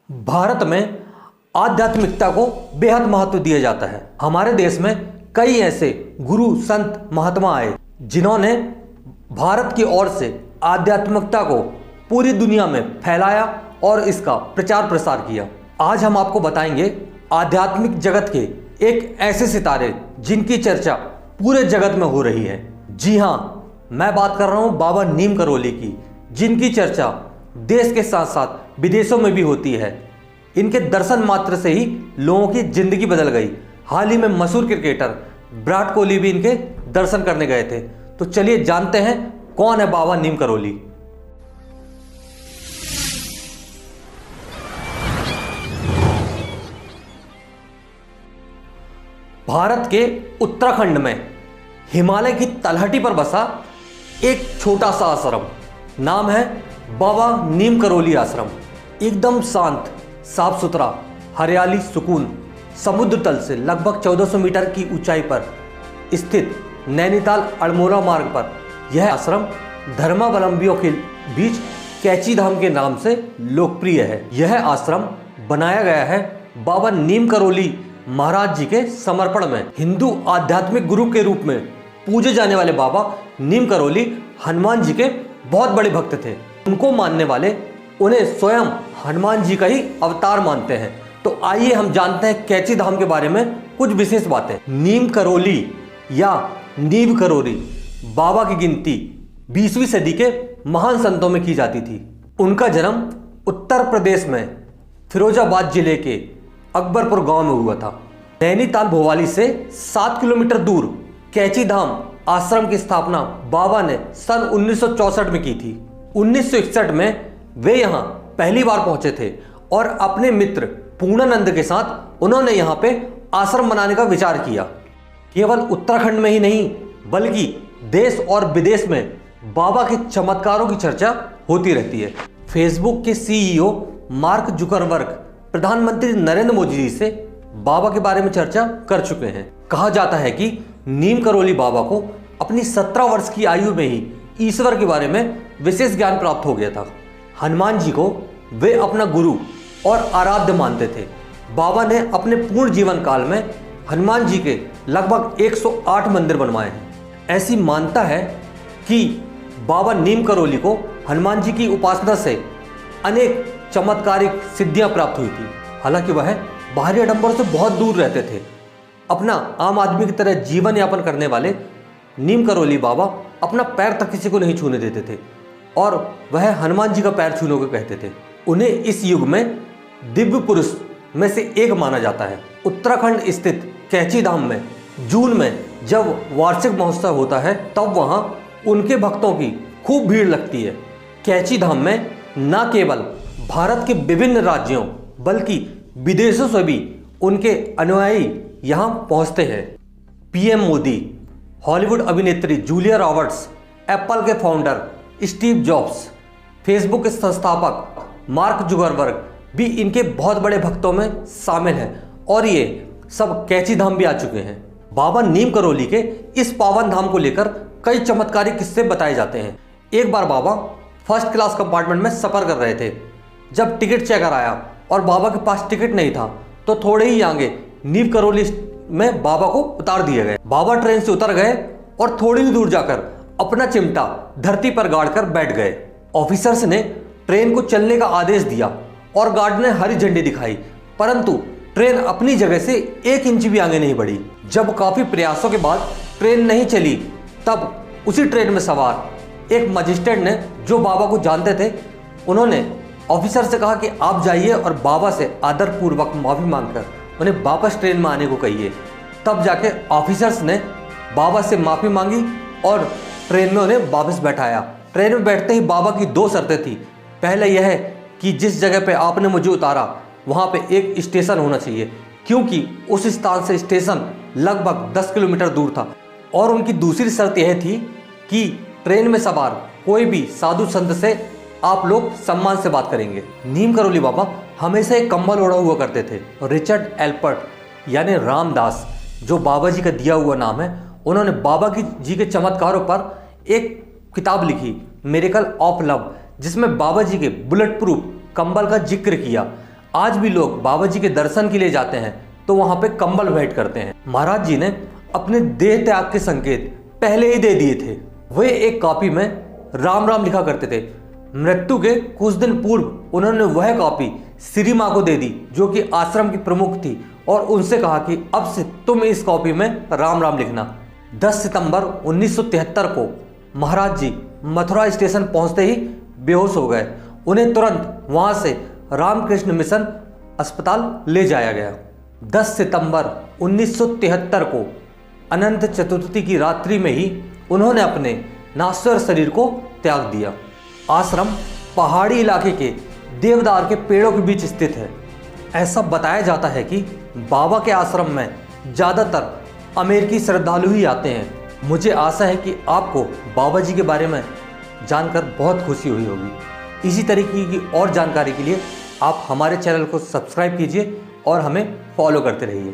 भारत में आध्यात्मिकता को बेहद महत्व दिया जाता है। हमारे देश में कई ऐसे गुरु संत महात्मा आए जिन्होंने भारत की ओर से आध्यात्मिकता को पूरी दुनिया में फैलाया और इसका प्रचार प्रसार किया। आज हम आपको बताएंगे आध्यात्मिक जगत के एक ऐसे सितारे जिनकी चर्चा पूरे जगत में हो रही है। जी हाँ, मैं बात कर रहा हूँ बाबा नीम करोली की, जिनकी चर्चा देश के साथ साथ विदेशों में भी होती है। इनके दर्शन मात्र से ही लोगों की जिंदगी बदल गई। हाल ही में मशहूर क्रिकेटर विराट कोहली भी इनके दर्शन करने गए थे। तो चलिए जानते हैं कौन है बाबा नीम करोली। भारत के उत्तराखंड में हिमालय की तलहटी पर बसा एक छोटा सा आश्रम, नाम है बाबा नीम करोली आश्रम। एकदम शांत, साफ सुथरा, हरियाली, सुकून, समुद्र तल से लगभग 1400 मीटर की ऊंचाई पर स्थित नैनीताल अल्मोड़ा मार्ग पर यह आश्रम धर्मावलंबियों के बीच कैची धाम के नाम से लोकप्रिय है। यह आश्रम बनाया गया है बाबा नीम करोली महाराज जी के समर्पण में। हिंदू आध्यात्मिक गुरु के रूप में पूजे जाने वाले बाबा नीम करोली हनुमान जी के बहुत बड़े भक्त थे। उनको मानने वाले उन्हें स्वयं हनुमान जी का ही अवतार मानते हैं। तो आइए हम जानते हैं कैची धाम के बारे में कुछ विशेष बातें। नीम करोली या नीम करोली बाबा की गिनती 20वीं सदी के महान संतों में की जाती थी। उनका जन्म उत्तर प्रदेश में फिरोजाबाद जिले के अकबरपुर गांव में हुआ था। नैनीताल भोवाली से 7 किलोमीटर दूर कैची धाम आश्रम की स्थापना बाबा ने सन 1964 में की थी। 1961 में वे यहाँ पहली बार पहुंचे थे और अपने मित्र पूर्णानंद के साथ उन्होंने यहाँ पे आश्रम बनाने का विचार किया। केवल उत्तराखंड में ही नहीं बल्कि देश और विदेश में बाबा के चमत्कारों की चर्चा होती रहती है। फेसबुक के सीईओ मार्क जुकरबर्ग प्रधानमंत्री नरेंद्र मोदी जी से बाबा के बारे में चर्चा कर चुके हैं। कहा जाता है कि नीम करोली बाबा को अपनी 17 वर्ष की आयु में ही ईश्वर के बारे में विशेष ज्ञान प्राप्त हो गया था। हनुमान जी को वे अपना गुरु और आराध्य मानते थे। बाबा ने अपने पूर्ण जीवन काल में हनुमान जी के लगभग 108 मंदिर बनवाए हैं। ऐसी मान्यता है कि बाबा नीम करोली को हनुमान जी की उपासना से अनेक चमत्कारिक सिद्धियां प्राप्त हुई थी। हालांकि वह बाहरी आडंबरों से बहुत दूर रहते थे। अपना आम आदमी की तरह जीवन यापन करने वाले नीम करोली बाबा अपना पैर तक किसी को नहीं छूने देते थे और वह हनुमान जी का पैर छूने को कहते थे। उन्हें इस युग में दिव्य पुरुष में से एक माना जाता है। उत्तराखंड स्थित कैची धाम में जून में जब वार्षिक महोत्सव होता है तब वहां उनके भक्तों की खूब भीड़ लगती है। कैची धाम में न केवल भारत के विभिन्न राज्यों बल्कि विदेशों से भी उनके अनुयायी यहाँ पहुँचते हैं। पीएम मोदी, हॉलीवुड अभिनेत्री जूलिया रॉबर्ट्स, एप्पल के फाउंडर स्टीव जॉब्स, फेसबुक के संस्थापक मार्क जुकरबर्ग भी इनके बहुत बड़े भक्तों में शामिल हैं और ये सब कैची धाम भी आ चुके हैं। बाबा नीम करोली के इस पावन धाम को लेकर कई चमत्कारिक किस्से बताए जाते हैं। एक बार बाबा फर्स्ट क्लास कंपार्टमेंट में सफर कर रहे थे। जब टिकट चेकर आया और बाबा के पास टिकट नहीं था तो थोड़े ही आगे नीम करोली में बाबा को उतार दिए गए। बाबा ट्रेन से उतर गए और थोड़ी ही दूर जाकर अपना चिमटा धरती पर गाड़कर बैठ गए। ऑफिसर्स ने ट्रेन को चलने का आदेश दिया और गार्ड ने हरी झंडी दिखाई, परंतु ट्रेन अपनी जगह से 1 इंच भी आगे नहीं बढ़ी। जब काफी प्रयासों के बाद ट्रेन नहीं चली तब उसी ट्रेन में सवार एक मजिस्ट्रेट ने, जो बाबा को जानते थे, उन्होंने ऑफिसर से कहा कि आप जाइए और बाबा से आदरपूर्वक माफी मांगकर उन्हें वापस ट्रेन में आने को कहिए। तब जाके ऑफिसर्स ने बाबा से माफी मांगी और ट्रेन में उन्हें वापस बैठाया। ट्रेन में बैठते ही बाबा की 2 शर्तें थी। पहले यह है कि जिस जगह पे आपने मुझे उतारा वहाँ पे एक स्टेशन होना चाहिए, क्योंकि उस स्थान से स्टेशन लगभग 10 किलोमीटर दूर था। और उनकी दूसरी शर्त यह थी कि ट्रेन में सवार कोई भी साधु संत से आप लोग सम्मान से बात करेंगे। नीम करोली बाबा हमेशा एक कंबल ओढ़ा हुआ करते थे। रिचर्ड एल्पर्ट यानी रामदास, जो बाबा जी का दिया हुआ नाम है, उन्होंने बाबा जी के चमत्कारों पर एक किताब लिखी, मिरेकल ऑफ लव, जिसमें बाबा जी के बुलेट प्रूफ कंबल का जिक्र किया। आज भी लोग बाबा जी के दर्शन के लिए जाते हैं तो वहाँ पे कंबल भेंट करते हैं। महाराज जी ने अपने देह त्याग के संकेत पहले ही दे दिए थे। वे एक कॉपी में राम राम लिखा करते थे। मृत्यु के कुछ दिन पूर्व उन्होंने वह कॉपी श्री माँ को दे दी, जो कि आश्रम की प्रमुख थी, और उनसे कहा कि अब से तुम इस कॉपी में राम राम लिखना। 10 सितंबर 1973 को महाराज जी मथुरा स्टेशन पहुंचते ही बेहोश हो गए। उन्हें तुरंत वहां से रामकृष्ण मिशन अस्पताल ले जाया गया। 10 सितंबर 1973 को अनंत चतुर्थी की रात्रि में ही उन्होंने अपने नाश्वर शरीर को त्याग दिया। आश्रम पहाड़ी इलाके के देवदार के पेड़ों के बीच स्थित है। ऐसा बताया जाता है कि बाबा के आश्रम में ज़्यादातर अमेरिकी श्रद्धालु ही आते हैं। मुझे आशा है कि आपको बाबा जी के बारे में जानकर बहुत खुशी हुई होगी। इसी तरीके की और जानकारी के लिए आप हमारे चैनल को सब्सक्राइब कीजिए और हमें फॉलो करते रहिए।